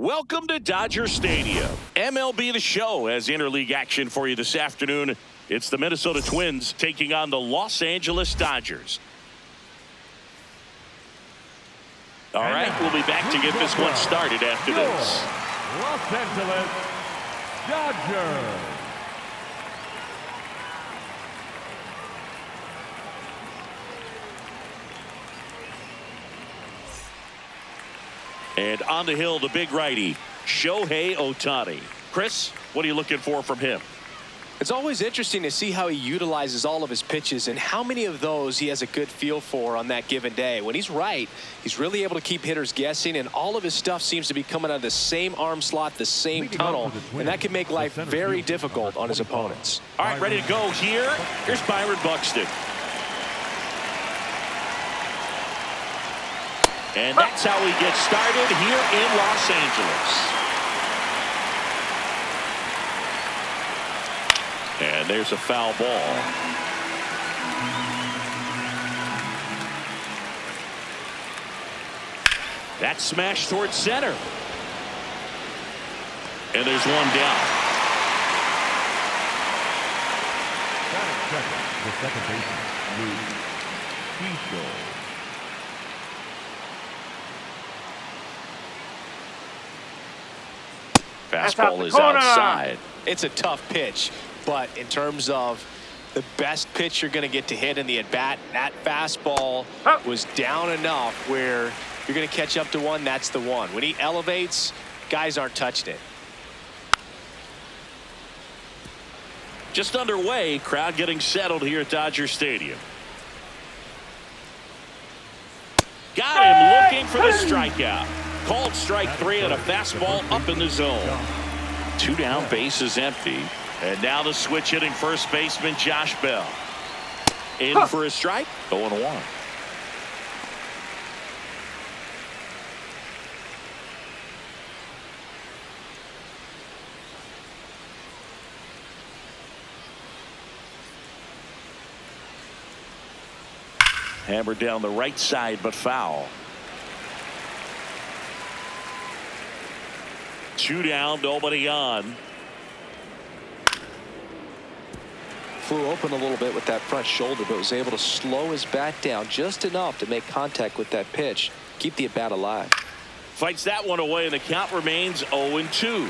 Welcome to Dodger Stadium. MLB The Show has interleague action for you this afternoon. It's the Minnesota Twins taking on the Los Angeles Dodgers. All right, we'll be back to get this one started after this. Los Angeles Dodgers. And on the hill, the big righty, Shohei Ohtani. Chris, what are you looking for from him? It's always interesting to see how he utilizes all of his pitches and how many of those he has a good feel for on that given day. When he's right, he's really able to keep hitters guessing, and all of his stuff seems to be coming out of the same arm slot, the same tunnel, and that can make life very difficult on his opponents. All right, ready to go here. Here's Byron Buxton. And that's how we get started here in Los Angeles. And there's a foul ball. That's smashed towards center. And there's one down. The second baseman, Luis. Fastball is outside. It's a tough pitch, but in terms of the best pitch you're going to get to hit in the at-bat, that fastball was down enough where you're going to catch up to one. That's the one. When he elevates, guys aren't touching it. Just underway, crowd getting settled here at Dodger Stadium. Got him looking for the strikeout. Called strike three and a fastball up in the zone. Two down, base is empty. And now the switch hitting first baseman Josh Bell. In for a strike, 0-1. Hammered down the right side, but foul. Two down, nobody on. Flew open a little bit with that front shoulder, but was able to slow his bat down just enough to make contact with that pitch. Keep the at-bat alive. Fights that one away, and the count remains 0-2.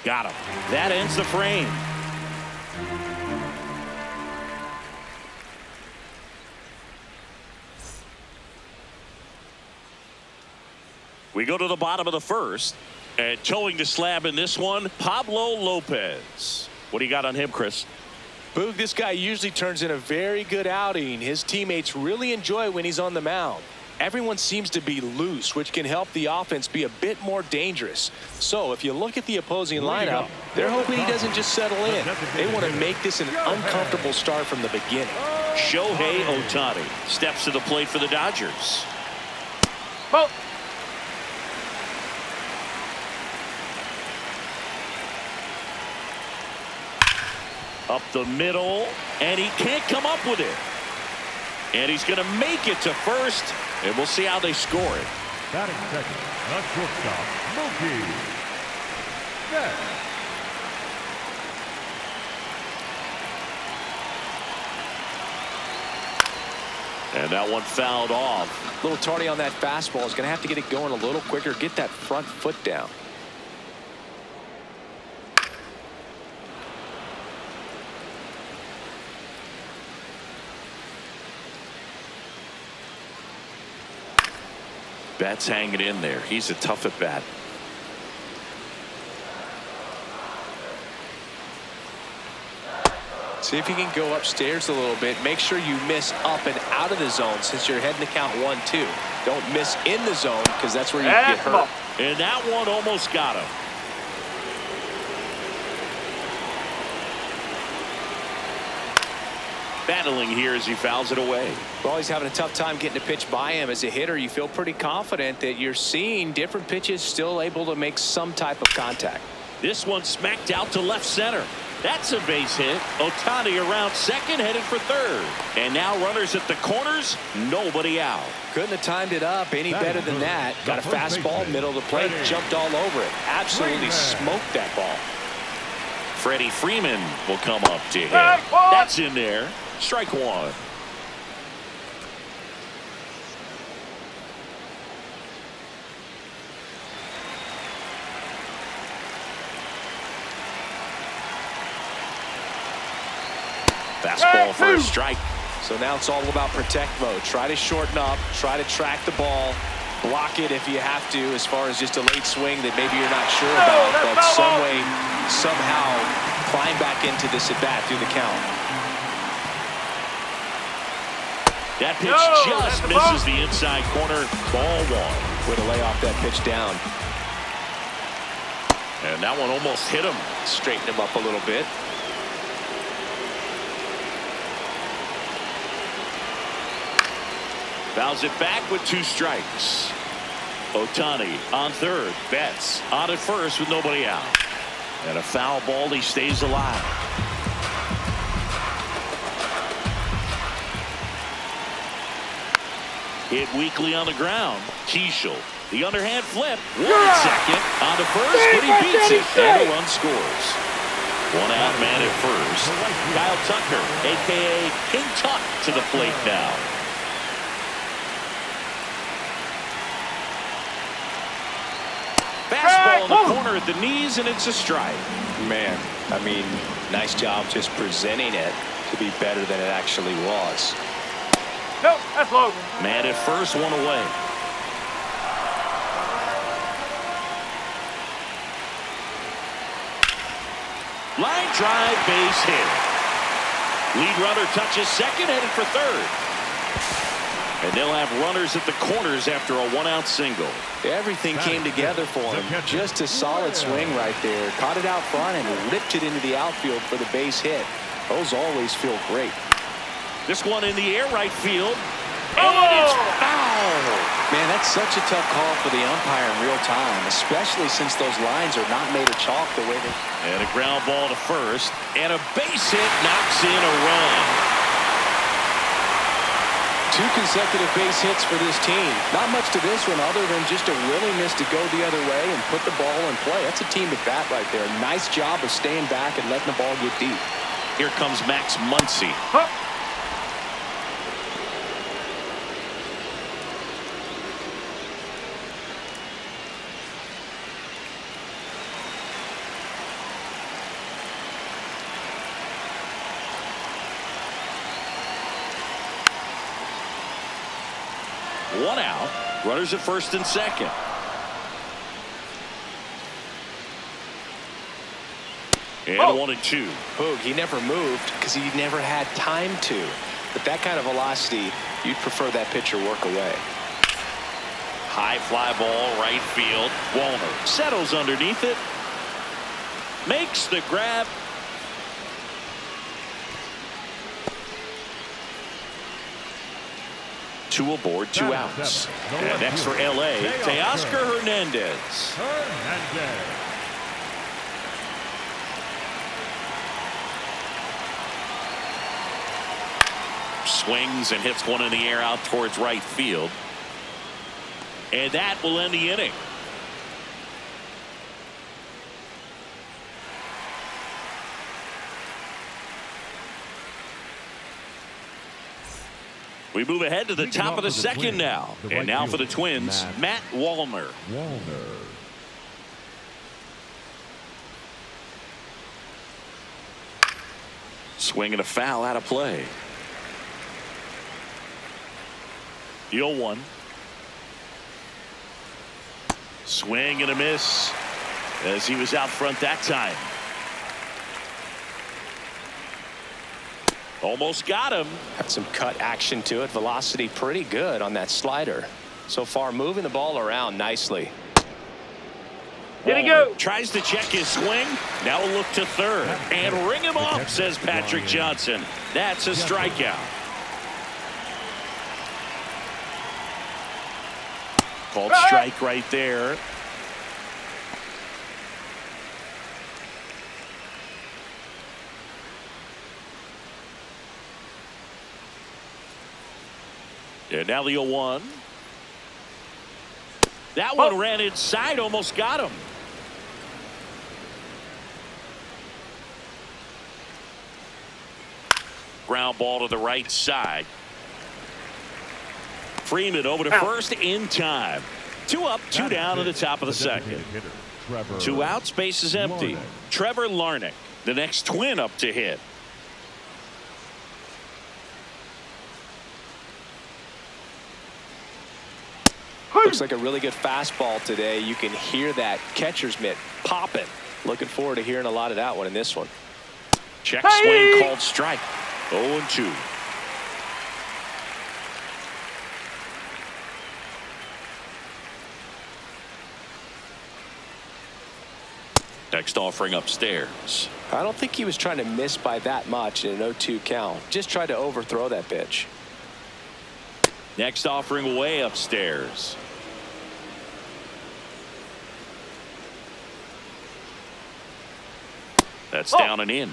Got him. That ends the frame. We go to the bottom of the first, and towing the slab in this one, Pablo Lopez. What do you got on him, Chris? Boog, this guy usually turns in a very good outing. His teammates really enjoy when he's on the mound. Everyone seems to be loose, which can help the offense be a bit more dangerous. So if you look at the opposing lineup, they're hoping he doesn't just settle in. They want to make this an uncomfortable start from the beginning. Shohei Ohtani steps to the plate for the Dodgers. Up the middle, and he can't come up with it. And he's going to make it to first, and we'll see how they score it. Batting second, the shortstop, Mookie Betts. And that one fouled off. A little tardy on that fastball. Is going to have to get it going a little quicker, get that front foot down. Betts hanging in there. He's a tough at bat. See if you can go upstairs a little bit. Make sure you miss up and out of the zone since you're heading to count 1-2. Don't miss in the zone because that's where you get hurt. And that one almost got him. Battling here as he fouls it away. Well, he's having a tough time getting a pitch by him. As a hitter, you feel pretty confident that you're seeing different pitches still able to make some type of contact. This one smacked out to left center. That's a base hit. Ohtani around second, headed for third. And now runners at the corners, nobody out. Couldn't have timed it up any better than that. Got a fastball, middle of the plate, jumped all over it. Absolutely smoked that ball. Freddie Freeman will come up to him. That's in there. Strike one. Fastball for a strike. So now it's all about protect mode. Try to shorten up, try to track the ball, block it if you have to, as far as just a late swing that maybe you're not sure about, but some way, somehow climb back into this at bat through the count. That pitch just misses the inside corner. Ball one. Way to lay off that pitch down. And that one almost hit him. Straighten him up a little bit. Fouls it back with 2 strikes. Ohtani on third. Betts on at first with nobody out. And a foul ball. He stays alive. Hit weakly on the ground. Keishel. The underhand flip. One at second. On to first, but he beats it. And a run scores. 1 out, man at first. Kyle Tucker, a.k.a. King Tuck, to the plate now. Fastball in the corner at the knees, and it's a strike. Man, I mean, nice job just presenting it to be better than it actually was. Nope, that's low. Man at first, 1 away. Line drive, base hit. Lead runner touches second, headed for third. And they'll have runners at the corners after a 1-out single. Everything came together for him. Just a solid swing right there. Caught it out front and ripped it into the outfield for the base hit. Those always feel great. This one in the air, right field. And it's foul. Man, that's such a tough call for the umpire in real time, especially since those lines are not made of chalk the way they... And a ground ball to first. And a base hit knocks in a run. 2 consecutive base hits for this team. Not much to this one other than just a willingness to go the other way and put the ball in play. That's a team at bat right there. Nice job of staying back and letting the ball get deep. Here comes Max Muncy. One out. Runners at first and second. And 1-2. Boog, he never moved because he never had time to. But that kind of velocity, you'd prefer that pitcher work away. High fly ball, right field. Wallner settles underneath it. Makes the grab. Two aboard, 2 outs. And next for L.A., Teoscar Hernandez. Swings and hits one in the air out towards right field. And that will end the inning. We move ahead to the top of the second now. And now for the Twins, Matt Wallner. Swing and a foul out of play. The 0-1. Swing and a miss as he was out front that time. Almost got him. Had some cut action to it. Velocity pretty good on that slider. So far moving the ball around nicely. Did he go? Tries to check his swing. Now a look to third. And ring him off, says Patrick Johnson. That's a strikeout. Called strike right there. And now the 0-1. That one ran inside, almost got him. Ground ball to the right side. Freeman over to first in time. 2 up, 2 down to the top of the second. 2 outs, base is empty. Trevor Larnach, the next Twin up to hit. Looks like a really good fastball today. You can hear that catcher's mitt popping. Looking forward to hearing a lot of that one in this one. Check swing called strike. 0-2. Next offering upstairs. I don't think he was trying to miss by that much in an 0-2 count. Just tried to overthrow that pitch. Next offering way upstairs. That's down and in.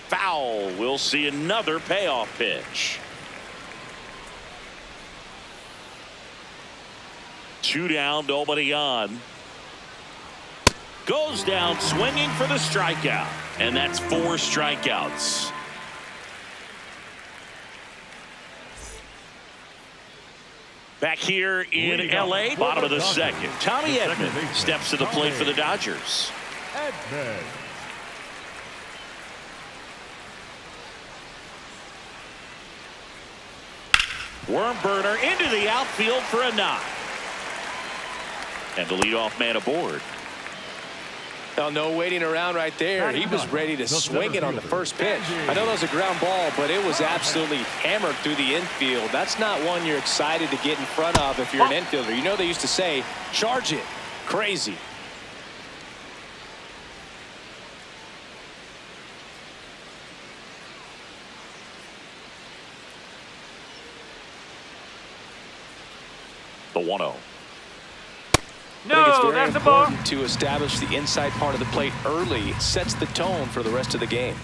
Foul. We'll see another payoff pitch. 2 down, nobody on. Goes down swinging for the strikeout. And that's 4 strikeouts. Back here in L.A., bottom of the second. Tommy Edman steps to the plate for the Dodgers. Edman. Worm burner into the outfield for a knock. And the leadoff man aboard. Well, no waiting around right there. He was ready to swing it on the first pitch. I know that was a ground ball, but it was absolutely hammered through the infield. That's not one you're excited to get in front of if you're an infielder. You know they used to say, charge it. Crazy. The 1-0. I think it's very that's a ball. important to establish the inside part of the plate early. It sets the tone for the rest of the game.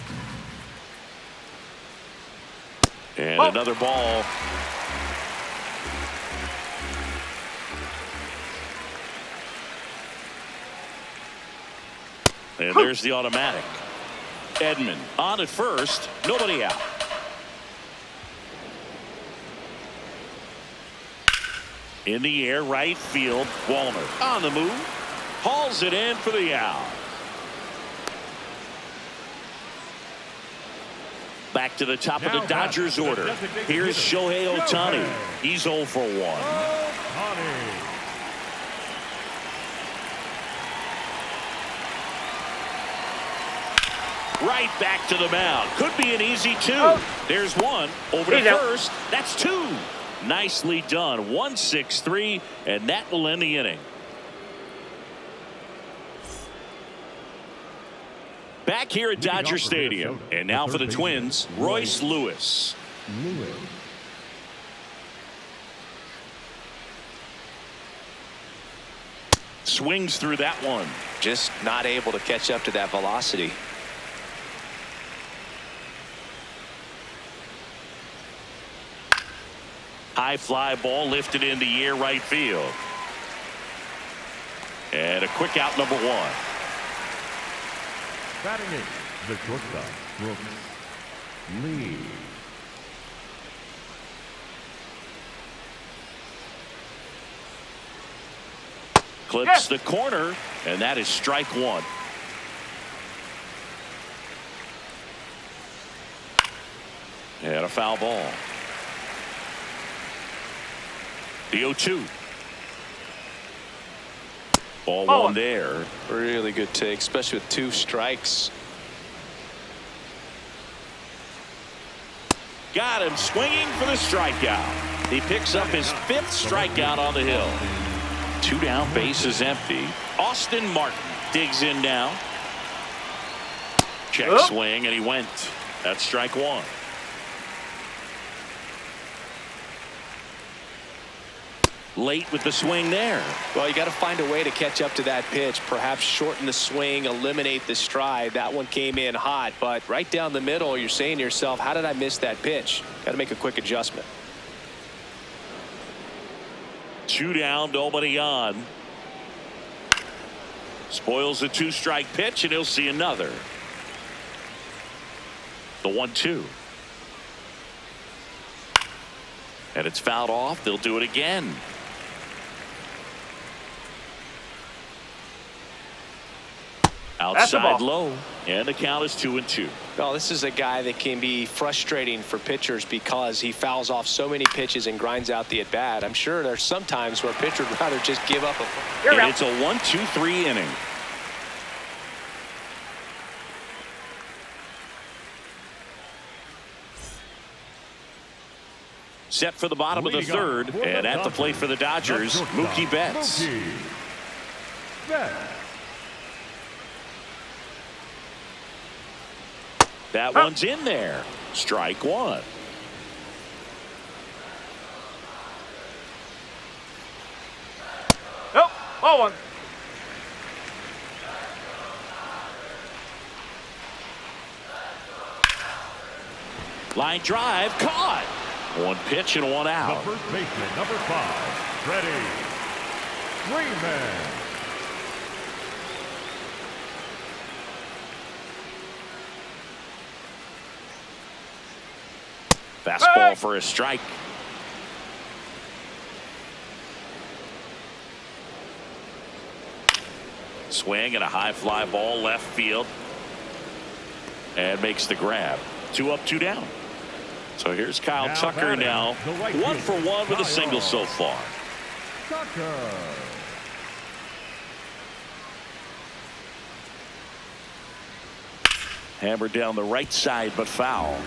And another ball. And there's the automatic. Edman on at first, nobody out. In the air, right field. Walner on the move. Hauls it in for the out. Back to the top of the Dodgers order. Here's Shohei Ohtani. He's 0 for 1. Right back to the mound. Could be an easy 2. There's 1 over to first. That's 2. Nicely done. 1-6-3, and that will end the inning. Back here at Dodger Stadium, and now for the Twins, Royce Lewis. Swings through that one. Just not able to catch up to that velocity. High fly ball lifted in the air right field. And a quick out, number 1. Batting in the shortstop, Brooks Lee. Clips the corner, and that is strike 1. And a foul ball. The 0-2. Ball 1 there. Really good take, especially with 2 strikes. Got him swinging for the strikeout. He picks up his 5th strikeout on the hill. 2 down, base is empty. Austin Martin digs in now. Check swing, and he went. That's strike 1. late with the swing there. Well, you got to find a way to catch up to that pitch. Perhaps shorten the swing, eliminate the stride. That one came in hot, but right down the middle, you're saying to yourself, how did I miss that pitch? Got to make a quick adjustment. 2 down, nobody on. Spoils the 2-strike pitch, and he'll see another. The 1-2. And it's fouled off. They'll do it again. Outside low, and the count is 2-2. Well, this is a guy that can be frustrating for pitchers because he fouls off so many pitches and grinds out the at-bat. I'm sure there's some times where a pitcher would rather just give up. And it's a 1-2-3 inning. Set for the bottom of the third, and at the plate for the Dodgers, Mookie Betts. That one's in there. Strike one. Nope. Ball one. Line drive caught. One pitch and one out. The first baseman, number 5, Freddie Freeman. Fastball for a strike. Swing and a high fly ball left field. And makes the grab. 2 up, 2 down. So here's Kyle Tucker now. 1 for 1 with a single so far. Tucker. Hammered down the right side, but foul.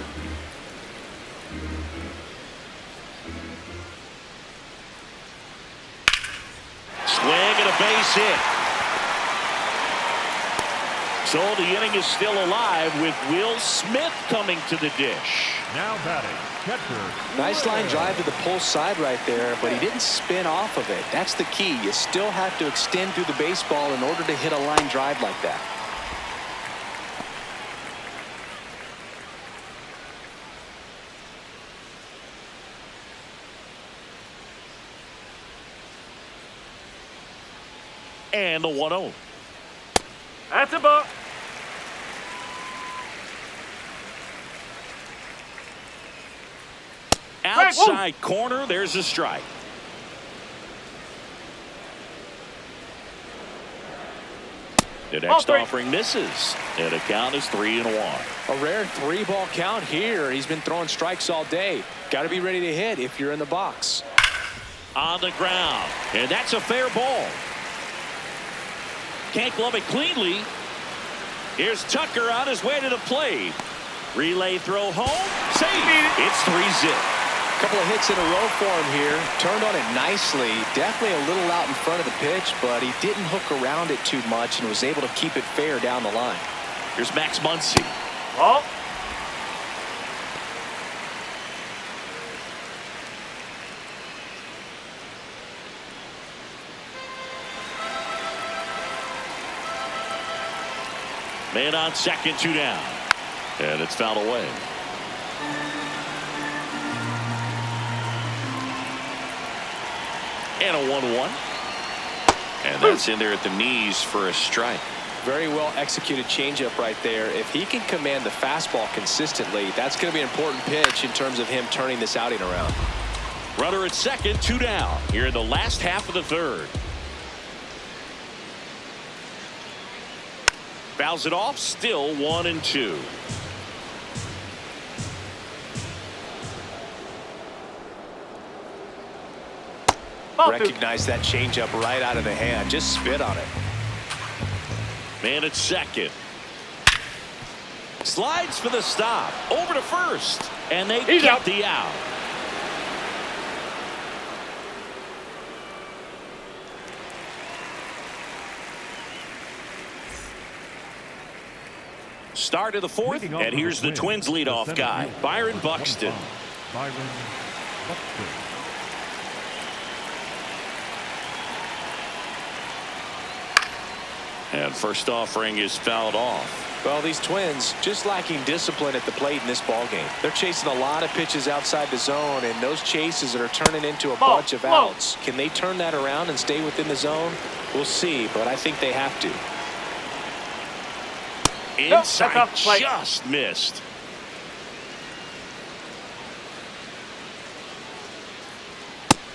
Swing and a base hit. So the inning is still alive with Will Smith coming to the dish. Now batting, catcher. Nice line drive to the pull side right there, but he didn't spin off of it. That's the key. You still have to extend through the baseball in order to hit a line drive like that. And the 1-0. That's a ball. Outside corner, there's a strike. The next offering misses, and the count is 3-1. A rare 3-ball count here. He's been throwing strikes all day. Got to be ready to hit if you're in the box. On the ground, and that's a fair ball. Can't glove it cleanly. Here's Tucker on his way to the plate. Relay throw home. Save. It's 3-zip. Couple of hits in a row for him here. Turned on it nicely. Definitely a little out in front of the pitch, but he didn't hook around it too much and was able to keep it fair down the line. Here's Max Muncy. Ball. Man on second, 2 down. And it's fouled away. And a 1-1. And that's in there at the knees for a strike. Very well executed changeup right there. If he can command the fastball consistently, that's going to be an important pitch in terms of him turning this outing around. Runner at second, 2 down. Here in the last half of the third. Fouls it off, still 1-2. Recognize that changeup right out of the hand. Just spit on it. Man at second. Slides for the stop. Over to first. And they get the out. Start of the fourth, and here's the Twins leadoff guy, Byron Buxton. Byron Buxton. And first offering is fouled off. Well, these Twins just lacking discipline at the plate in this ball game. They're chasing a lot of pitches outside the zone, and those chases are turning into a bunch of outs. Can they turn that around and stay within the zone? We'll see, but I think they have to. Inside, just missed.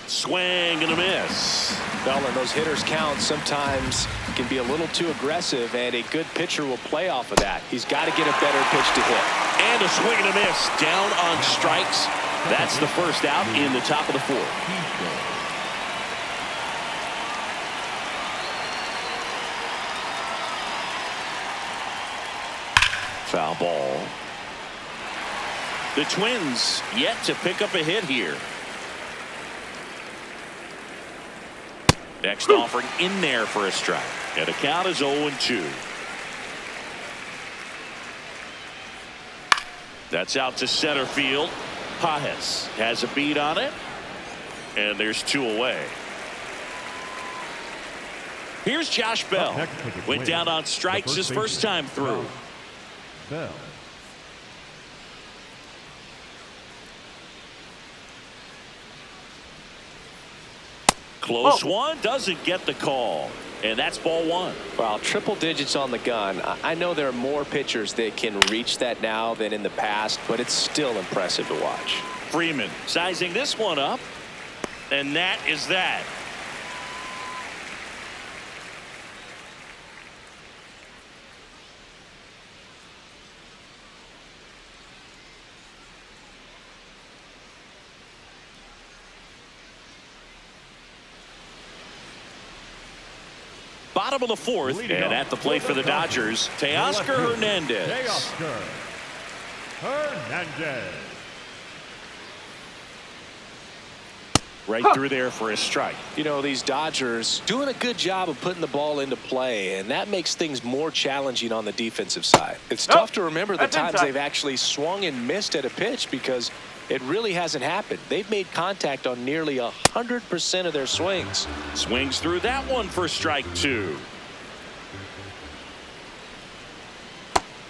Swing and a miss. Well, and those hitters count sometimes can be a little too aggressive, and a good pitcher will play off of that. He's got to get a better pitch to hit. And a swing and a miss. Down on strikes. That's the first out in the top of the fourth. Foul ball. The Twins yet to pick up a hit here. Next offering in there for a strike. And the count is 0-2. That's out to center field. Pajes has a beat on it. And there's 2 away. Here's Josh Bell. Went down on strikes his first time through. Bell. Close one, doesn't get the call. And that's ball 1. Well, triple digits on the gun. I know there are more pitchers that can reach that now than in the past, but it's still impressive to watch. Freeman sizing this one up. And that is that. Bottom of the fourth, and at the plate for the Dodgers, Teoscar Hernandez. Teoscar Hernandez. Right through there for a strike. You know, these Dodgers doing a good job of putting the ball into play, and that makes things more challenging on the defensive side. It's tough to remember the times they've actually swung and missed at a pitch because it really hasn't happened. They've made contact on nearly 100% of their swings. Swings through that one for strike 2.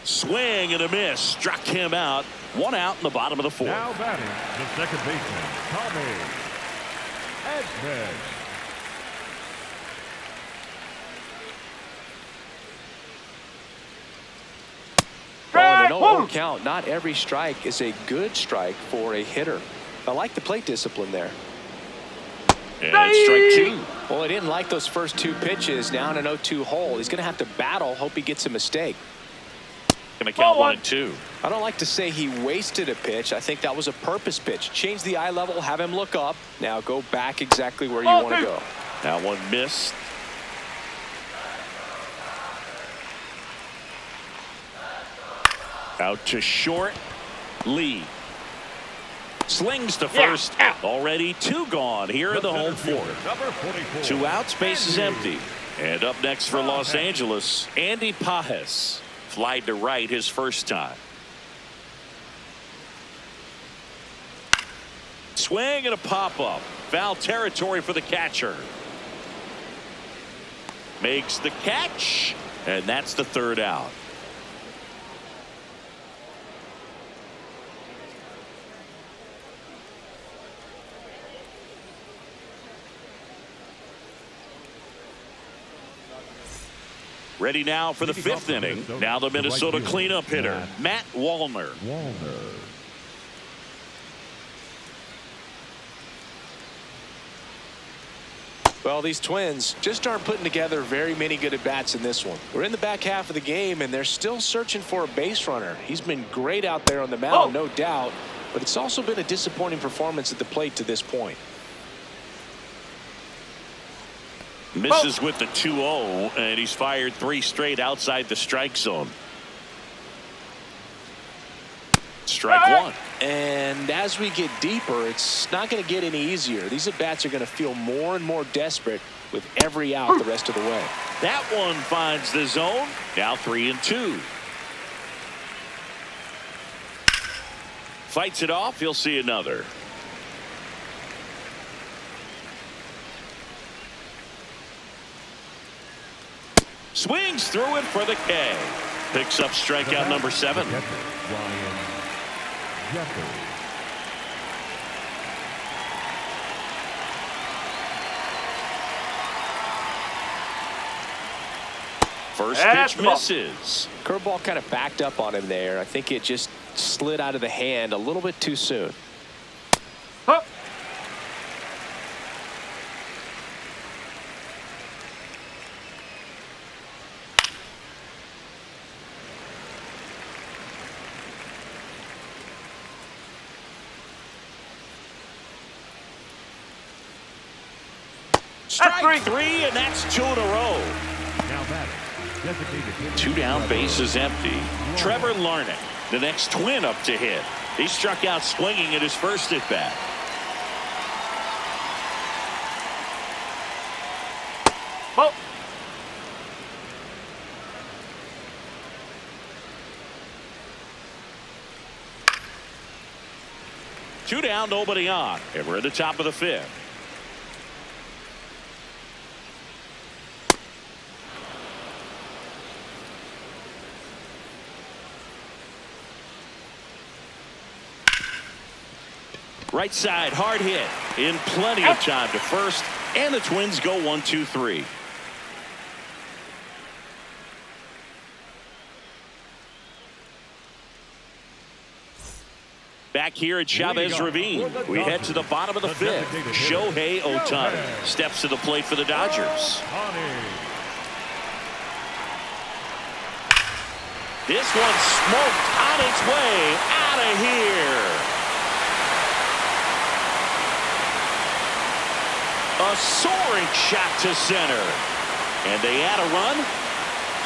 Swing and a miss. Struck him out. 1 out in the bottom of the fourth. Now batting the second baseman, Tommy Edman. Well, in an 0 count, not every strike is a good strike for a hitter. I like the plate discipline there. And strike 2. Well, he didn't like those first 2 pitches. Now in an 0-2 hole, he's going to have to battle. Hope he gets a mistake. Going to count 1 and 2. I don't like to say he wasted a pitch. I think that was a purpose pitch. Change the eye level, have him look up. Now go back exactly where you want to go. That one missed. Out to short. Lee slings to first. Already 2 gone here in the home fourth. Number 44. 2 outs, base is empty. And up next for Los Angeles, Andy Pajes. Flied to right his first time. Swing and a pop-up. Foul territory for the catcher. Makes the catch. And that's the 3rd out. Ready now for the 5th inning. Now the Minnesota cleanup hitter, Matt Wallner. Well, these Twins just aren't putting together very many good at-bats in this one. We're in the back half of the game, and they're still searching for a base runner. He's been great out there on the mound, no doubt, but it's also been a disappointing performance at the plate to this point. Misses with the 2-0, and he's fired 3 straight outside the strike zone. Strike 1. And as we get deeper, it's not going to get any easier. These at-bats are going to feel more and more desperate with every out the rest of the way. That one finds the zone. Now 3-2. Fights it off. He'll see another. Swings through it for the K. Picks up strikeout number 7. Ryan Jeffers. First That's pitch the ball. misses. Curveball kind of backed up on him there. I think it just slid out of the hand a little bit too soon. Hup. Strike 3, and that's 2 in a row. Now batting. Designated hitter. 2 down, bases empty. Trevor Larnach, the next Twin up to hit. He struck out swinging at his first at bat. Ball. Two down, nobody on. And we're at the top of the 5th. Right side, hard hit. In plenty of time to first. And the Twins go 1-2-3. Back here at Chavez Ravine, we head to the bottom of the 5th. Shohei Ohtani steps to the plate for the Dodgers. This one smoked on its way out of here. A soaring shot to center. And they add a run.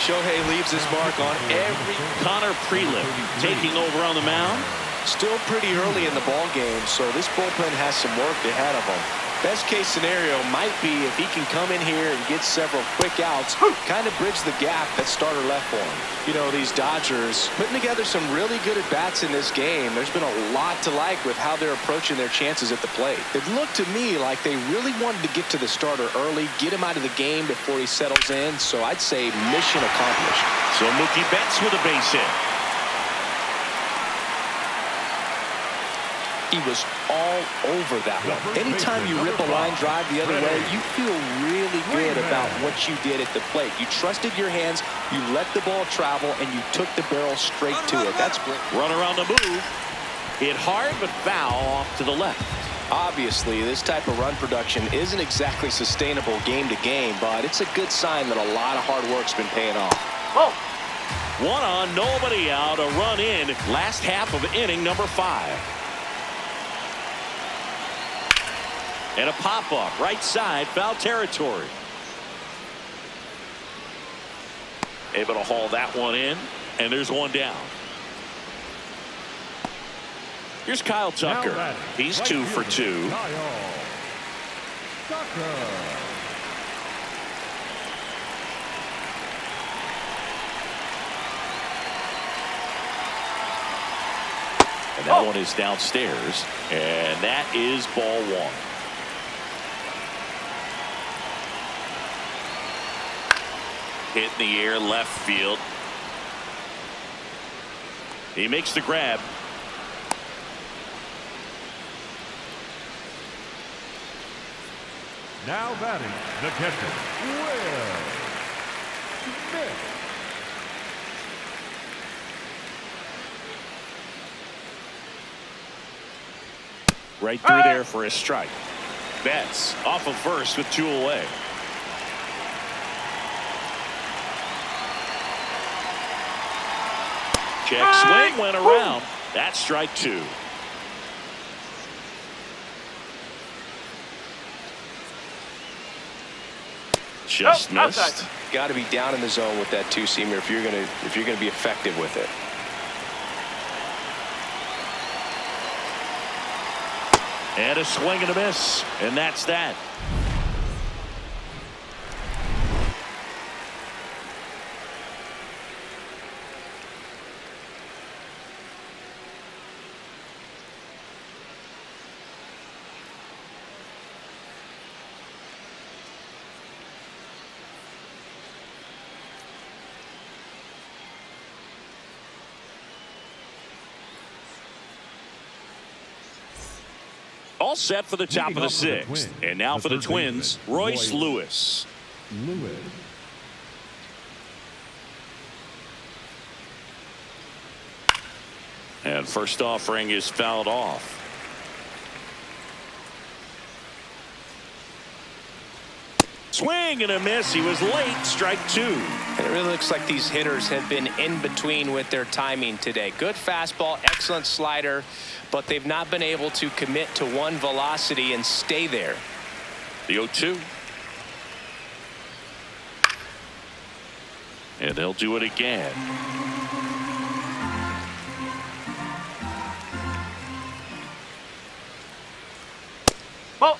Shohei leaves his mark on every. Connor Prelim taking over on the mound. Still pretty early in the ball game, so this bullpen has some work ahead of them. Best case scenario might be if he can come in here and get several quick outs, kind of bridge the gap that starter left for him. You know, these Dodgers putting together some really good at-bats in this game. There's been a lot to like with how they're approaching their chances at the plate. It looked to me like they really wanted to get to the starter early, get him out of the game before he settles in, so I'd say mission accomplished. So Mookie Betts with a base hit. He was all over that one. Anytime you rip a line drive the other way, you feel really good about what you did at the plate. You trusted your hands, you let the ball travel, and you took the barrel straight to it. That's great. Runner on the move. Hit hard but foul off to the left. Obviously, this type of run production isn't exactly sustainable game to game, but it's a good sign that a lot of hard work's been paying off. Ball. 1 on, nobody out. A run in. Last half of inning number 5. And a pop-up, right side, foul territory. Able to haul that one in, and there's 1 down. Here's Kyle Tucker. He's 2 for 2. And that one is downstairs, and that is ball 1. Hit in the air, left field. He makes the grab. Now batting, the catcher, Will Smith. Right through there for a strike. Betts off of first with 2 away. Check swing went around. That's strike 2. Just missed. Outside. Got to be down in the zone with that two-seamer if you're gonna be effective with it. And a swing and a miss, and that's that. All set for the top of the sixth. And now for the Twins, Royce Lewis. Lewis. And first offering is fouled off. Swing and a miss. He was late. Strike two. And it really looks like these hitters have been in between with their timing today. Good fastball, excellent slider, but they've not been able to commit to one velocity and stay there. The 0-2. And they'll do it again. Ball.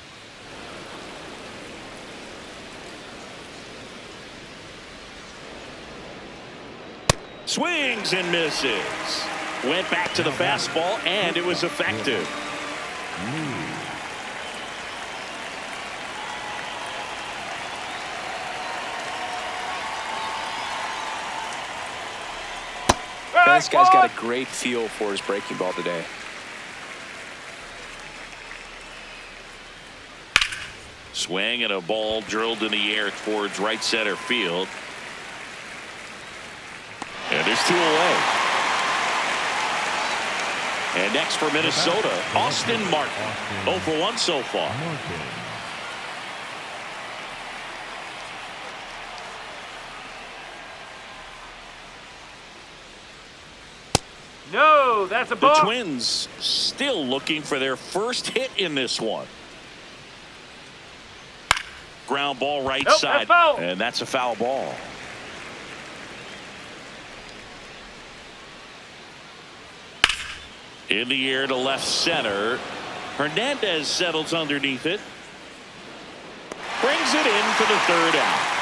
Swings and misses. Went back to the fastball, and it was effective. This guy's got a great feel for his breaking ball today. Swing and a ball drilled in the air towards right center field. And there's two away. And next for Minnesota, Austin Martin. 0 for 1 so far. No, that's a The ball. Twins still looking for their first hit in this one. Ground ball right Nope, side. that's foul. And that's a foul ball. In the air to left center. Hernandez settles underneath it. Brings it in for the third out.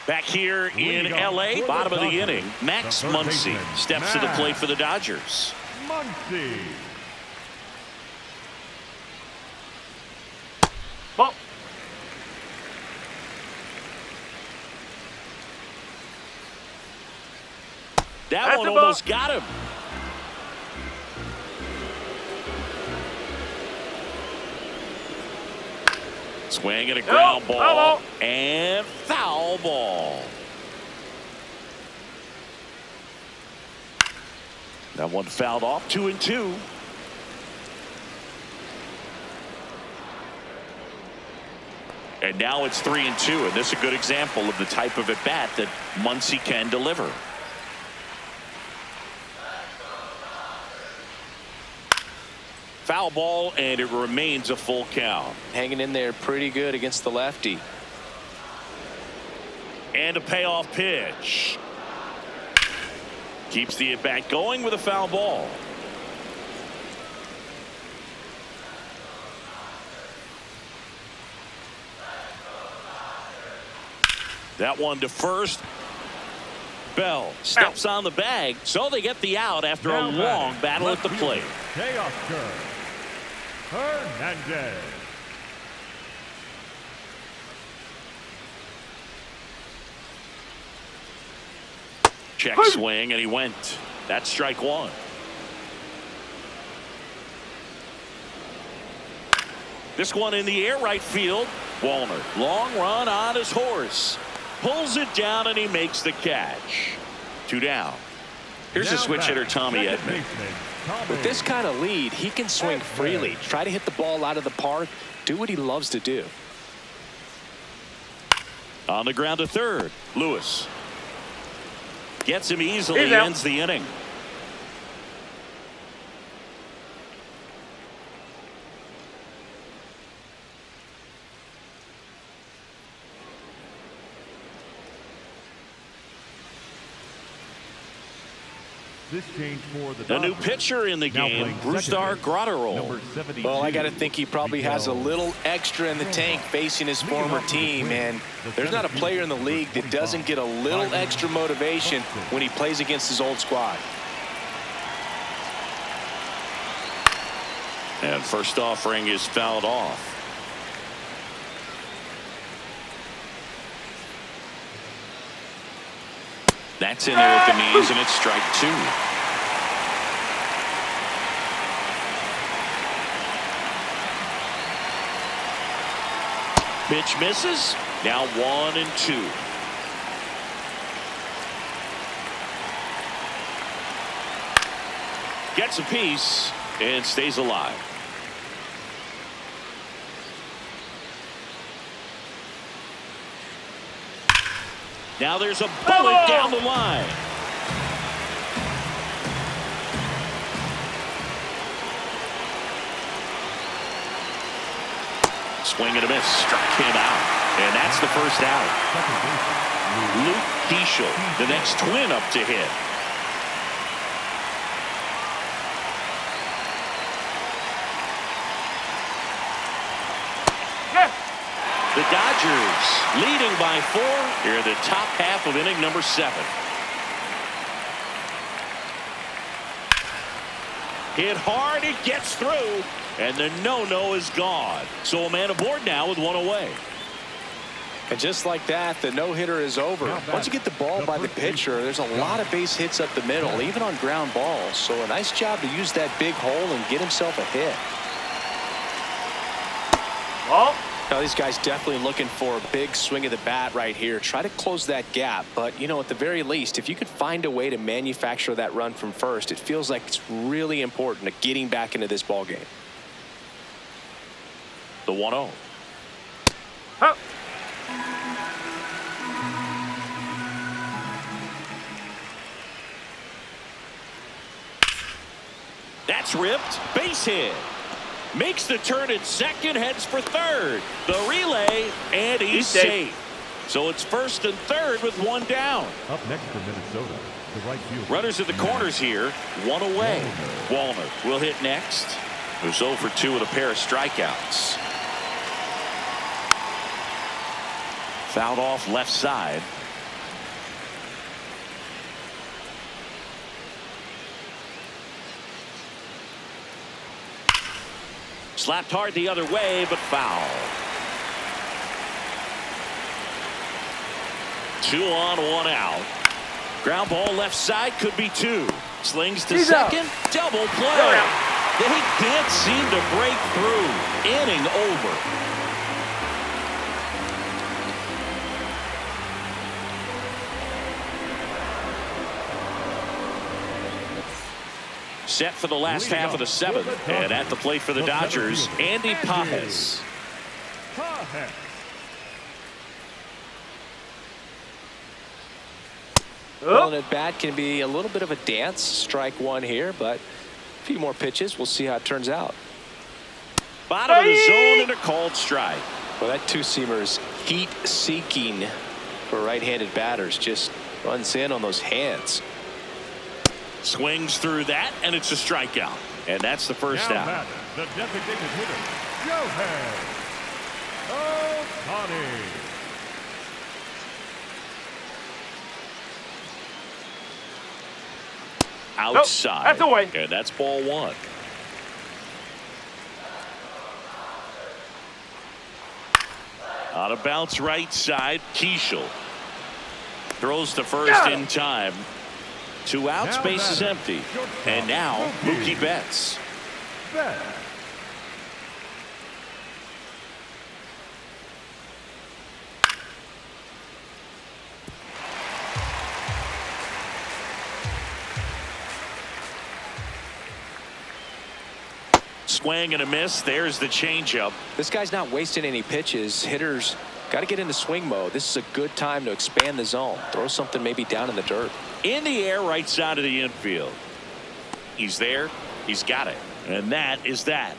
Back here in L.A., bottom of the inning, Max Muncy steps to the plate for the Dodgers. Muncy. Ball. That That's one the ball. almost got him. Swing and a ground Foul ball. ball. And foul ball. That one fouled off. 2-2. And now it's 3-2. And this is a good example of the type of at bat that Muncy can deliver. Foul ball, and it remains a full count. Hanging in there pretty good against the lefty. And a payoff pitch. Keeps the at bat going with a foul ball. That one to first. Bell steps on the bag, so they get the out after a long battle at the plate. Teoscar Hernandez. Check swing, and he went. That's strike one. This one in the air right field. Wallner, long run on his horse. Pulls it down, and he makes the catch. 2 down. Here's the switch hitter, Tommy Edman. With this kind of lead, he can swing freely. Try to hit the ball out of the park. Do what he loves to do. On the ground to third. Lewis. Gets him easily. He's out. Ends the inning. This change for the A new Dodgers. pitcher in the Now game, playing Brusdar second base, Graterol. number 72, Well, I got to think he probably has a little extra in the tank facing his former team, and there's not a player in the league that doesn't get a little extra motivation when he plays against his old squad. And first offering is fouled off. That's in there at the knees, and it's strike two. Pitch misses. Now 1-2. Gets a piece and stays alive. Now there's a bullet down the line. Swing and a miss. Struck him out. And that's the first out. Luke Keeschel, the next twin up to hit. The Dodgers leading by 4 here in the top half of inning number 7. Hit hard, it gets through, and the no-no is gone. So a man aboard now with 1 away. And just like that, the no-hitter is over. Once you get the ball by the pitcher, there's a lot of base hits up the middle, even on ground balls. So a nice job to use that big hole and get himself a hit. Ball. Now these guys definitely looking for a big swing of the bat right here. Try to close that gap. But, you know, at the very least, if you could find a way to manufacture that run from first, it feels like it's really important to getting back into this ball game. The 1-0. Huh. That's ripped. Base hit. Makes the turn at second, heads for third. The relay, and he's safe. So it's first and third with 1 down. Up next for Minnesota, the right field. Runners at the corners here, 1 away. Walner will hit next. Who's 0 for 2 with a pair of strikeouts. Fouled off left side. Slapped hard the other way, but foul. 2 on, 1 out. Ground ball left side, could be 2. Slings to second, double play. They can't seem to break through. Inning over. Set for the last half of the 7th, and at the plate for the Dodgers, Andy Pages. Well, an at bat can be a little bit of a dance. Strike 1 here, but a few more pitches. We'll see how it turns out. Bottom of the zone and a called strike. Well, that two-seamer is heat-seeking for right-handed batters. Just runs in on those hands. Swings through that, and it's a strikeout. And that's the first Now out. batter, the designated hitter, Shohei Ohtani. Outside. That's away. And that's ball 1. On a bounce right side, Keeschel throws to first in time. 2 outs, Now base is batter, empty. shortstop, And now Mookie Betts. Betts. Swing and a miss. There's the changeup. This guy's not wasting any pitches. Hitters got to get into swing mode. This is a good time to expand the zone. Throw something maybe down in the dirt. In the air, right side of the infield. He's there. He's got it. And that is that.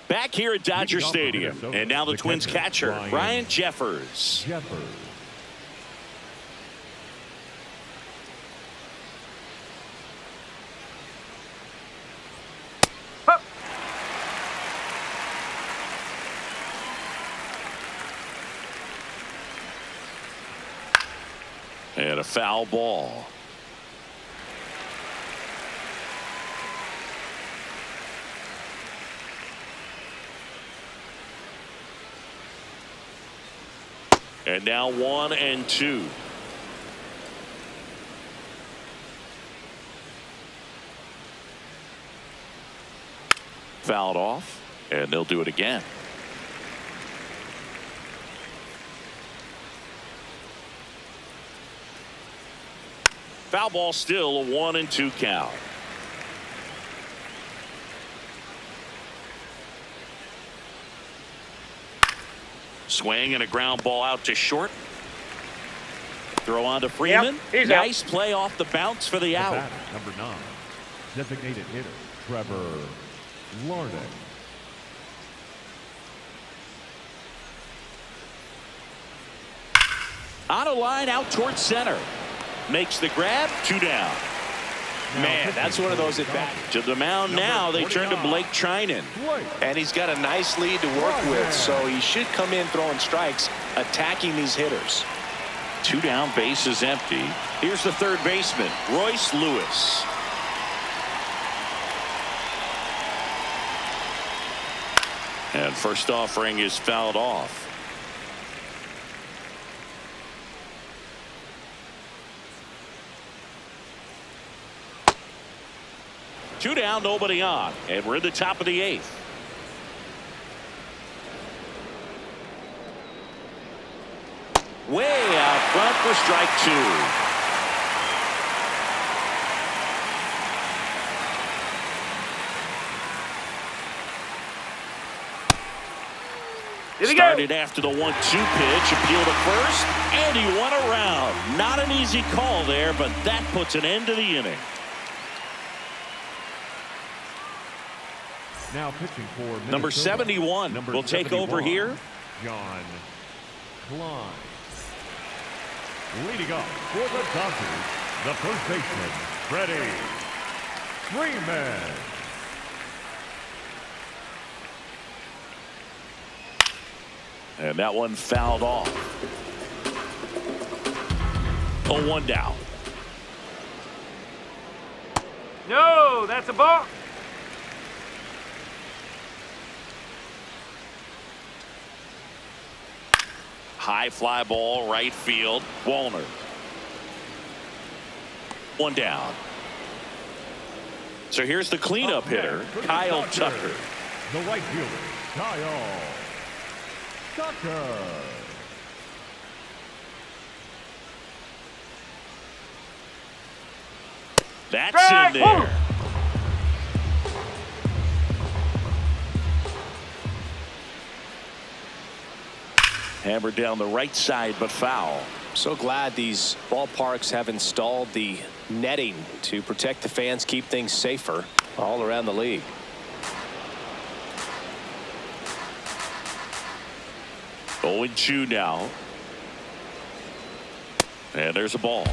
Back here at Dodger Stadium. And now the Twins catcher, Ryan Jeffers. And a foul ball. And now 1-2. Fouled off, and they'll do it again. Foul ball, still a 1-2 count. Swing and a ground ball out to short. Throw on to Freeman. Yep, nice play off the bounce for the out. Batter, number 9, designated hitter Trevor Larnach. On a line out towards center. Makes the grab. 2 down. Man, that's one of those at bats. To the mound now. They turn to Blake Trinan. And he's got a nice lead to work with, so he should come in throwing strikes, attacking these hitters. 2 down, base is empty. Here's the third baseman, Royce Lewis. And first offering is fouled off. Two down, nobody on, and we're at the top of the 8th. Way out front for strike 2. Started after the 1-2 pitch, appeal to first, and he went around. Not an easy call there, but that puts an end to the inning. Now pitching for Minnesota. Number 71 will take over here. John Klein. Leading up for the Dodgers, the first baseman, Freddie Freeman. And that one fouled off. 0-1 down. No, that's a ball. High fly ball, right field. Wallner. 1 down. So here's the cleanup hitter, Kyle Tucker. The right fielder, Kyle Tucker. That's in there. Hammered down the right side, but foul. So glad these ballparks have installed the netting to protect the fans, keep things safer all around the league. Oh, 0-2 now. And there's a ball.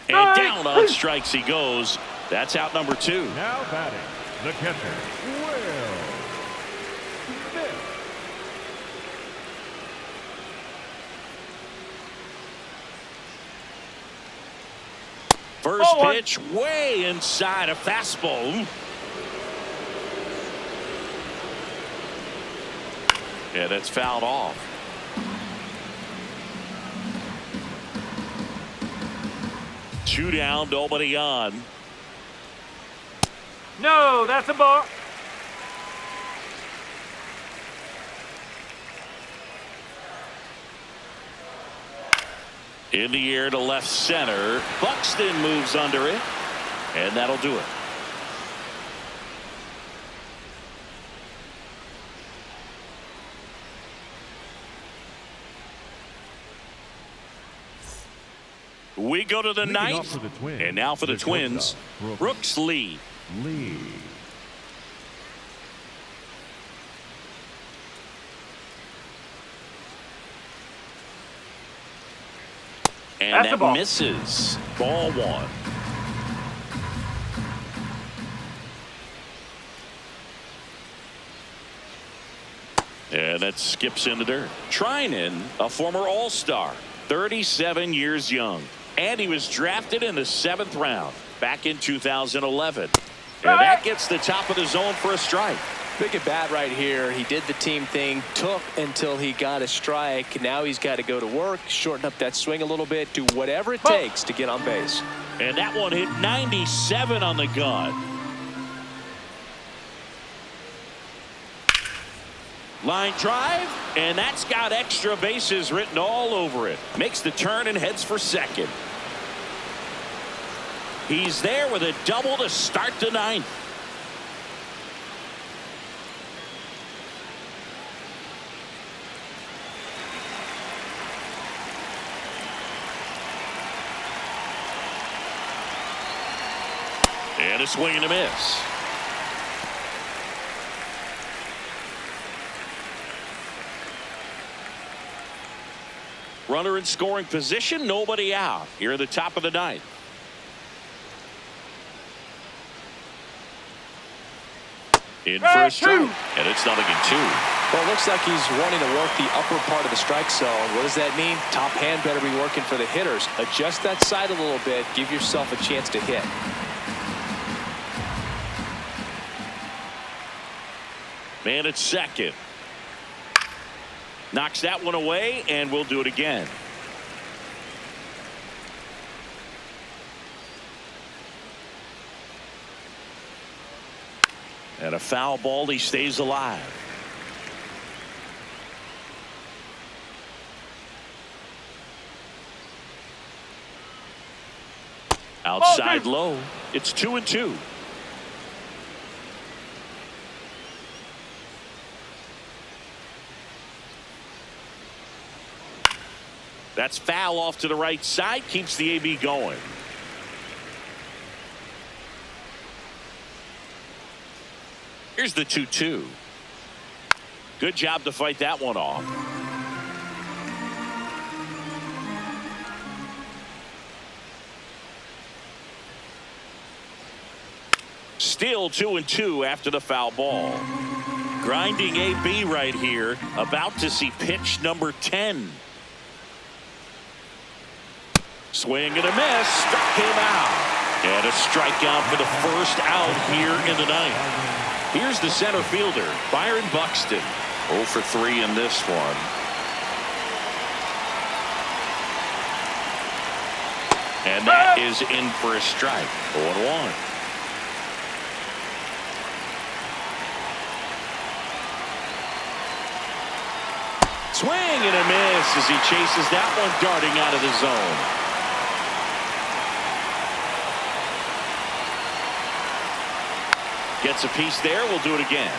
And down on strikes he goes. That's out number 2. Now batting, the catcher, Will Smith. First pitch way inside a fastball. Yeah, that's fouled off. Two down, nobody on. No, that's a ball. In the air to left center. Buxton moves under it, and that'll do it. We go to the ninth, and now for the Twins, Brooks Lee. And that misses. Ball 1. And that skips in the dirt. Trinan, a former All-Star, 37 years young. And he was drafted in the 7th round back in 2011. And that gets the top of the zone for a strike. Big at bat right here. He did the team thing, took until he got a strike. Now he's got to go to work, shorten up that swing a little bit, do whatever it takes to get on base. And that one hit 97 on the gun. Line drive, and that's got extra bases written all over it. Makes the turn and heads for second. He's there with a double to start the ninth. And a swing and a miss. Runner in scoring position, nobody out. Here at the top of the ninth. In for a strike, and it's 0-2. Well, it looks like he's wanting to work the upper part of the strike zone. What does that mean? Top hand better be working for the hitters. Adjust that side a little bit. Give yourself a chance to hit. Man at second. Knocks that one away, and we'll do it again. And a foul ball. He stays alive. Outside low. It's 2-2. That's foul off to the right side. Keeps the AB going. Here's the 2-2. Good job to fight that one off. Still 2-2 after the foul ball. Grinding AB right here. About to see pitch number 10. Swing and a miss. Struck him out. And a strikeout for the first out here in the ninth. Here's the center fielder, Byron Buxton. 0 for 3 in this one. And that is in for a strike. 0-1. Swing and a miss as he chases that one darting out of the zone. Gets a piece there. We'll do it again.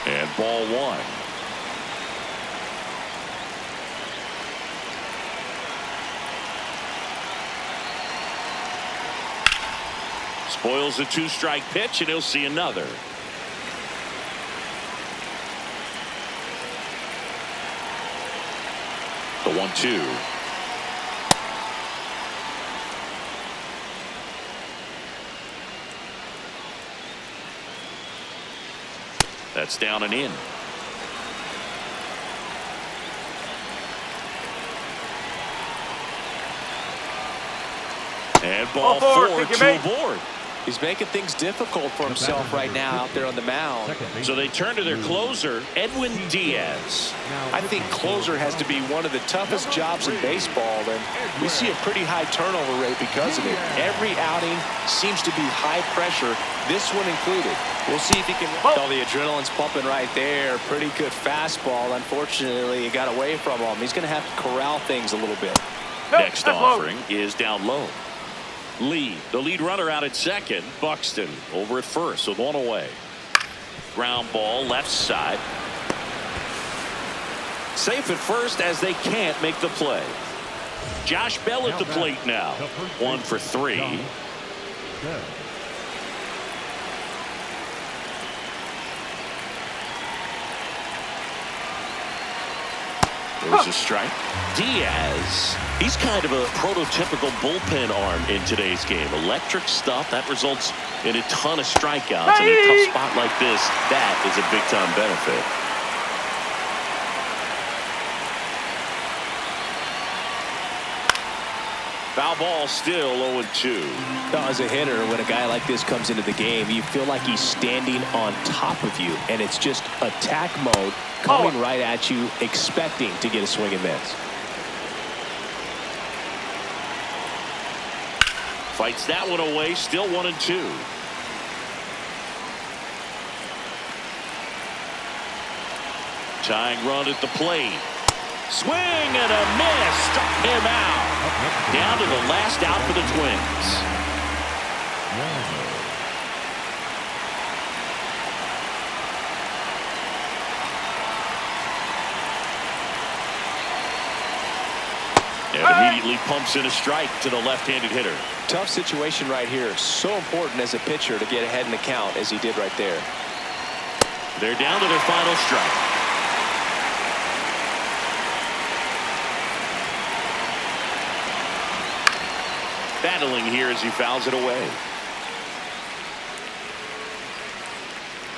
And ball one. Spoils a 2-strike pitch, and he'll see another. The 1-2. That's down and in. And ball four, 2 aboard. He's making things difficult for himself right now out there on the mound. So they turn to their closer, Edwin Diaz. I think closer has to be one of the toughest jobs in baseball, and we see a pretty high turnover rate because of it. Every outing seems to be high pressure, this one included. We'll see if he can. Oh, the adrenaline's pumping right there. Pretty good fastball. Unfortunately, it got away from him. He's going to have to corral things a little bit. Next offering is down low. Lee, the lead runner, out at second. Buxton over at first with one away. Ground ball left side. Safe at first as they can't make the play. Josh Bell at the plate now. 1 for 3. There's a strike. Diaz, he's kind of a prototypical bullpen arm in today's game. Electric stuff that results in a ton of strikeouts. In a tough spot like this, that is a big-time benefit. Foul ball, still 0-2. Now, as a hitter, when a guy like this comes into the game, you feel like he's standing on top of you, and it's just attack mode coming right at you, expecting to get a swing and miss. Fights that one away, still 1-2. Tying run at the plate. Swing and a miss. Struck him out. Down to the last out for the Twins. And immediately pumps in a strike to the left-handed hitter. Tough situation right here. So important as a pitcher to get ahead in the count as he did right there. They're down to their final strike. Battling here as he fouls it away.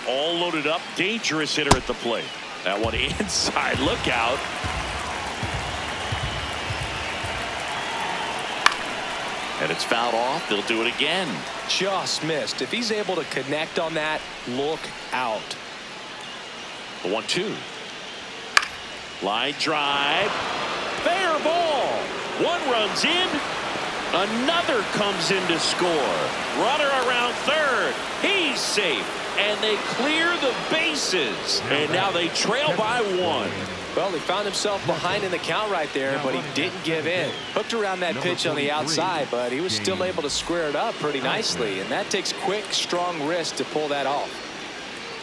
All loaded up. Dangerous hitter at the plate. That one inside. Look out. And it's fouled off. They'll do it again. Just missed. If he's able to connect on that, look out. The 1-2. Line drive. Fair ball. One runs in. Another comes in to score. Runner around third. He's safe. And they clear the bases. And now they trail by one. Well, he found himself behind in the count right there, but he didn't give in. Hooked around that pitch on the outside, but he was still able to square it up pretty nicely. And that takes quick, strong wrist to pull that off.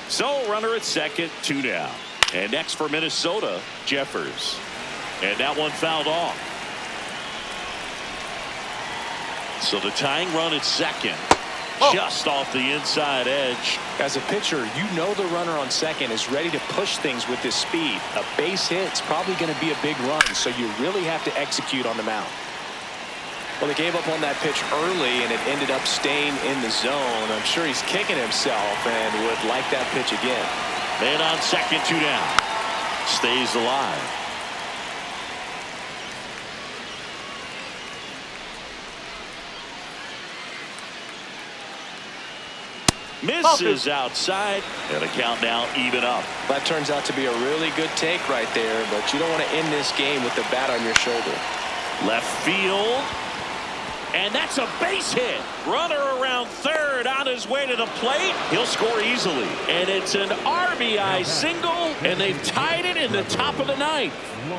So runner at second, 2 down. And next for Minnesota, Jeffers. And that one fouled off. So the tying run at second, just off the inside edge. As a pitcher, you know the runner on second is ready to push things with his speed. A base hit's probably going to be a big run, so you really have to execute on the mound. Well, they gave up on that pitch early, and it ended up staying in the zone. I'm sure he's kicking himself and would like that pitch again. Man on second, 2 down. Stays alive. Misses outside, and a count now even up. That turns out to be a really good take right there, but you don't want to end this game with the bat on your shoulder. Left field, and that's a base hit. Runner around third on his way to the plate. He'll score easily, and it's an RBI single, and they've tied it in the top of the ninth.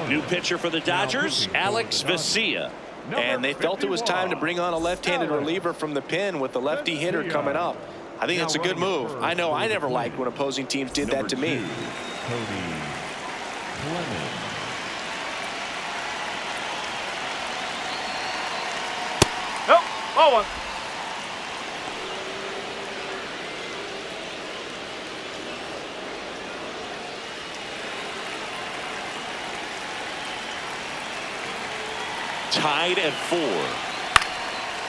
New pitcher for the Dodgers, Alex Vesia. And they felt it was time to bring on a left-handed reliever from the pen with the lefty hitter coming up. I think that's a good move. I know I never liked when opposing teams did that to me. Nope. Ball one. Tied at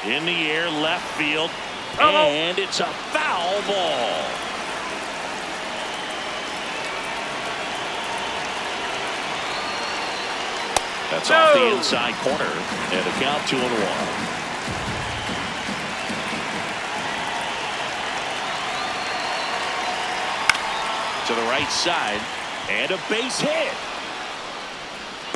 4. In the air, left field. And it's a foul ball. That's off the inside corner. And a count 2-1. To the right side. And a base hit.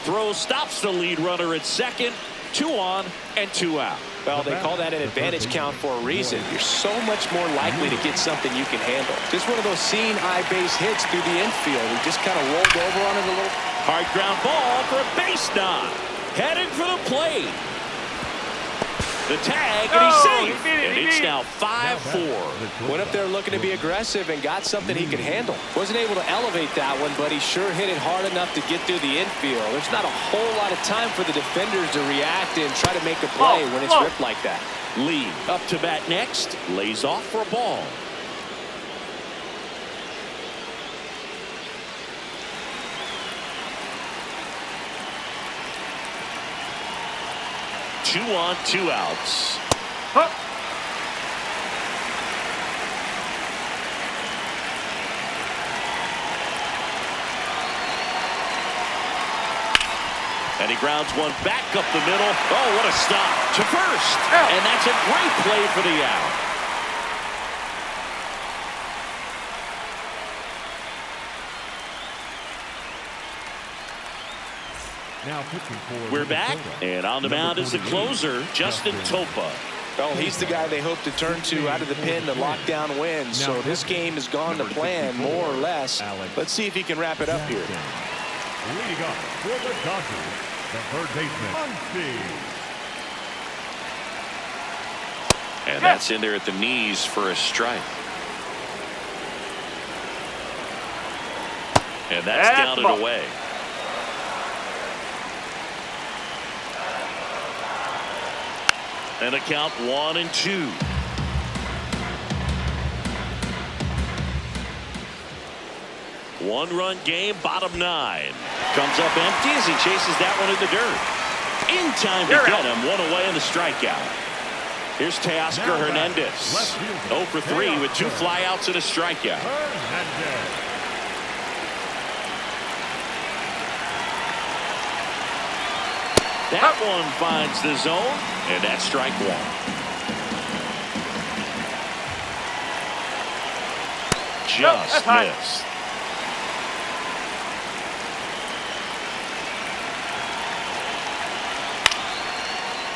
Throw stops the lead runner at second. 2 on and 2 out. Well, they call that an advantage count for a reason. You're so much more likely to get something you can handle. Just one of those seeing eye base hits through the infield. He just kind of rolled over on it a little. Hard ground ball for a base knock. Heading for the plate. The tag, and he's safe. And it's now 5-4. Went up there looking to be aggressive and got something he could handle. Wasn't able to elevate that one, but he sure hit it hard enough to get through the infield. There's not a whole lot of time for the defenders to react and try to make a play when it's ripped like that. Lee up to bat next. Lays off for a ball. Two on, 2 outs. And he grounds one back up the middle. Oh, what a stop to first. And that's a great play for the out. Now pitching for We're back, and on the mound is the closer, Justin Topa. Well, he's the guy they hope to turn to out of the pen to lock down wins. So this game has gone to plan, more or less. Let's see if he can wrap it up here. Leading up for the Dodgers, the third baseman, Muncy. And that's in there at the knees for a strike. And that's down and away. And a count 1-2. One-run game, bottom 9. Comes up empty as he chases that one in the dirt. In time to get him. One away in the strikeout. Here's Teoscar Hernandez. 0 for 3 with 2 flyouts and a strikeout. That one finds the zone, and that's strike 1. Just missed.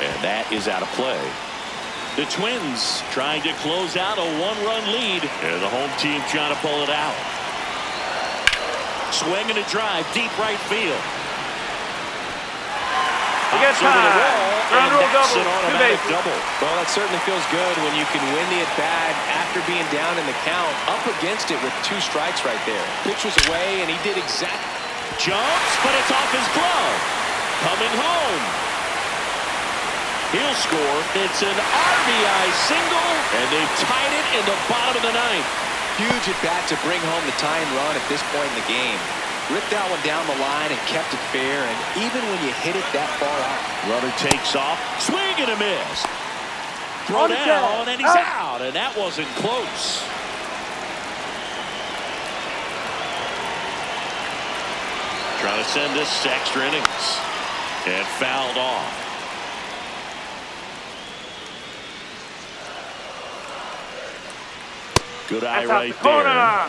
And that is out of play. The Twins trying to close out a 1-run lead, and the home team trying to pull it out. Swing and a drive, deep right field. Against Over the time. wall, Ground and rule that's double. an 2 automatic bases. double. Well, that certainly feels good when you can win the at-bat after being down in the count, up against it with 2 strikes right there. Pitch was away, and he did exactly. Jumps, but it's off his glove. Coming home. He'll score. It's an RBI single, and they've tied it in the bottom of the 9th. Huge at-bat to bring home the tying run at this point in the game. Ripped that one down the line and kept it fair, and even when you hit it that far out. Runner takes off, swing and a miss. Throw down, and he's out, and that wasn't close. Trying to send this to extra innings, and fouled off. Good eye That's out right the corner. there.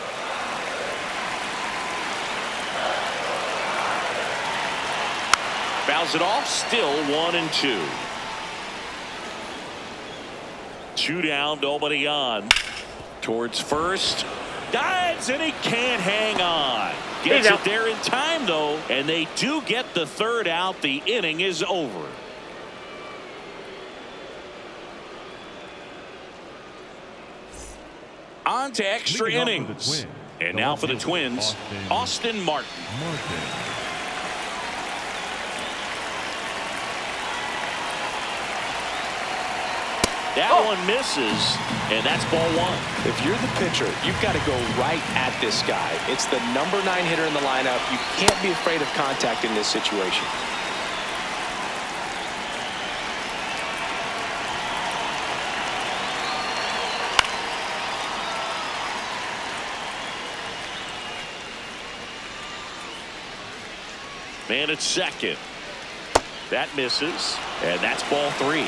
Fouls it off, still 1-2. 2 down, nobody on. Towards first. Dives, and he can't hang on. Gets it there in time, though, and they do get the 3rd out. The inning is over. On to extra innings. And now for the Twins, Austin Martin. That one misses, and that's ball 1. If you're the pitcher, you've got to go right at this guy. It's the number 9 hitter in the lineup. You can't be afraid of contact in this situation. Man at second. That misses, and that's ball 3.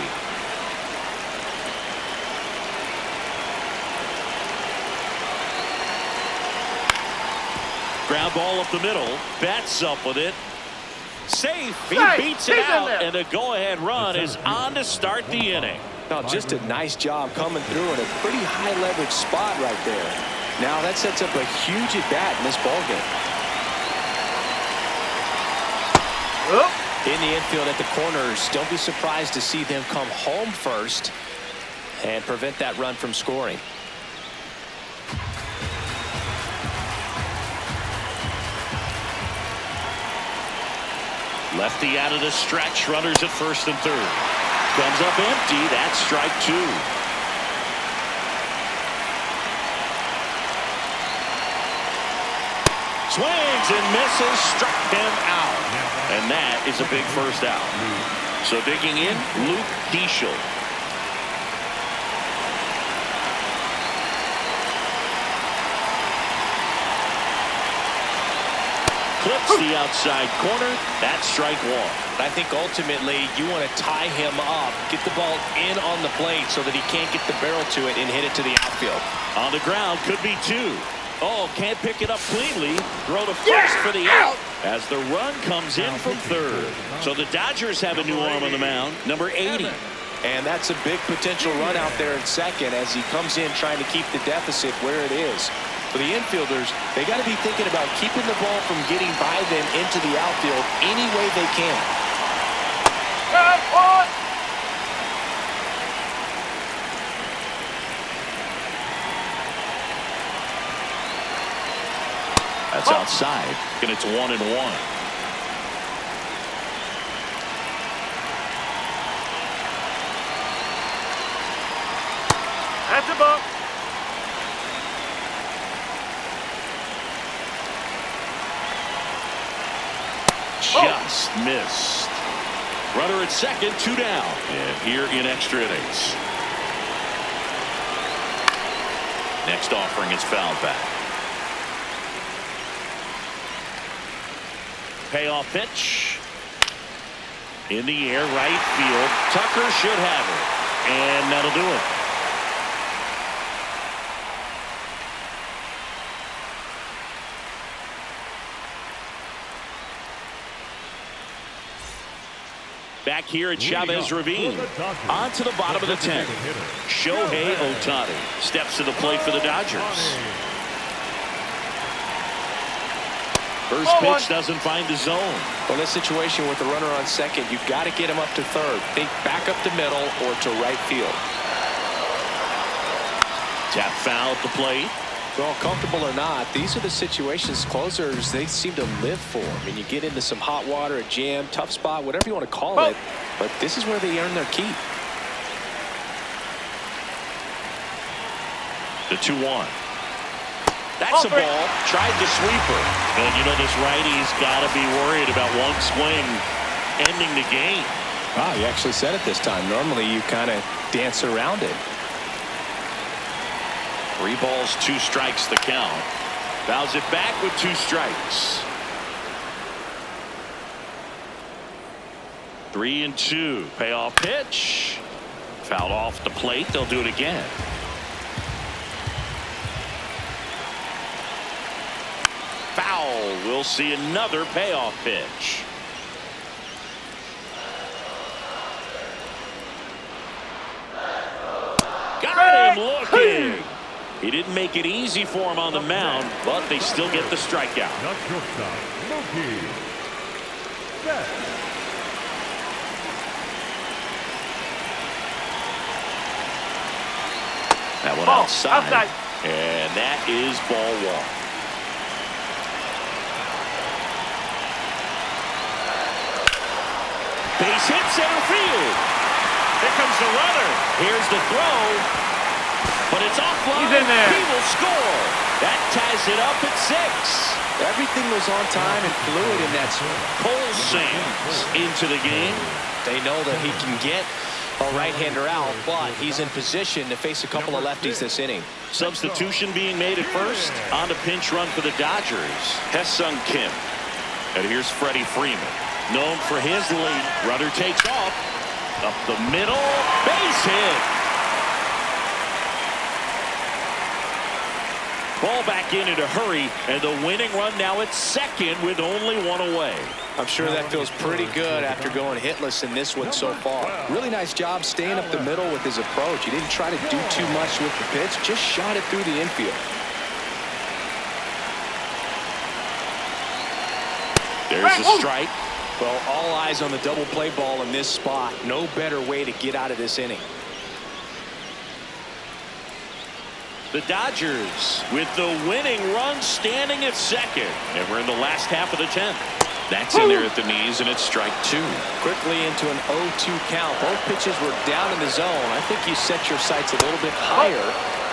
Ground ball up the middle. Bats up with it. Safe. He beats it out, and the go-ahead run is on to start the inning. No, just a nice job coming through in a pretty high leverage spot right there. Now that sets up a huge at-bat in this ballgame. In the infield at the corners, don't be surprised to see them come home first and prevent that run from scoring. Lefty out of the stretch. Runners at first and third. Comes up empty. That's strike 2. Swings and misses. Struck him out. And that is a big first out. So digging in, Luke Diesel. clips the outside corner. That's strike one. I think ultimately you want to tie him up, get the ball in on the plate so that he can't get the barrel to it and hit it to the outfield. On the ground, could be two. Oh, can't pick it up cleanly. Throw to first for the out as the run comes in from third. So the Dodgers have a new arm on the mound, number 80. And that's a big potential run out there in second as he comes in trying to keep the deficit where it is. For the infielders, they got to be thinking about keeping the ball from getting by them into the outfield any way they can. That's outside, and it's 1-1. That's a ball. Just missed. Runner at second, 2 down. And here in extra innings. Next offering is fouled back. Payoff pitch. In the air, right field. Tucker should have it. And that'll do it. Back here at Chavez Ravine. On to the bottom of the 10th. Shohei Ohtani steps to the plate for the Dodgers. First pitch doesn't find the zone. Well, in this situation with the runner on second, you've got to get him up to third. Think back up the middle or to right field. Tap foul at the plate. Well, comfortable or not, these are the situations closers they seem to live for. I mean, you get into some hot water, a jam, tough spot, whatever you want to call it, but this is where they earn their keep. The 2-1. That's a ball. Tried the sweeper. And you know this righty's got to be worried about one swing ending the game. Wow, you actually said it this time. Normally you kind of dance around it. 3 balls, 2 strikes the count. Fouls it back with 2 strikes. 3-2. Payoff pitch. Fouled off the plate. They'll do it again. Foul. We'll see another payoff pitch. Got him looking. He didn't make it easy for him on the mound, but they still get the strikeout. That one outside. And that is ball 1. Base hit center field. Here comes the runner. Here's the throw. But it's offline. He's in there. He will score. That ties it up at 6. Everything was on time and fluid in that swing. Cole Sands into the game. They know that he can get a right-hander out, but he's in position to face a couple of lefties this inning. Substitution being made at first. On the pinch run for the Dodgers. Hesung Kim. And here's Freddie Freeman. Known for his late runner takes off. Up the middle. Base hit. Ball back in a hurry, and the winning run now at second with only 1 away. I'm sure that feels pretty good after going hitless in this one so far. Really nice job staying up the middle with his approach. He didn't try to do too much with the pitch, just shot it through the infield. There's a strike. Well, all eyes on the double play ball in this spot. No better way to get out of this inning. The Dodgers with the winning run standing at second. And we're in the last half of the 10th. That's in there at the knees, and it's strike 2. Quickly into an 0-2 count. Both pitches were down in the zone. I think you set your sights a little bit higher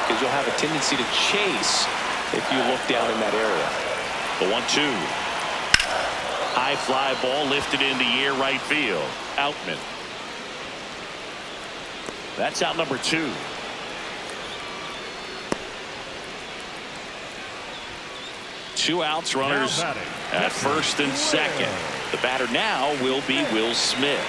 because you'll have a tendency to chase if you look down in that area. The 1-2. High fly ball lifted in the air right field. Outman. That's out number 2. 2 outs, runners Now batting, at first and second. The batter now will be Will Smith.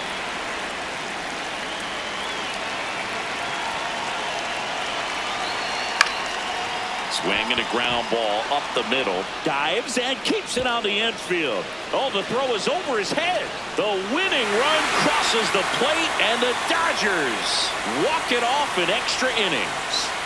Swing and a ground ball up the middle. Dives and keeps it on the infield. Oh, the throw is over his head. The winning run crosses the plate, and the Dodgers walk it off in extra innings.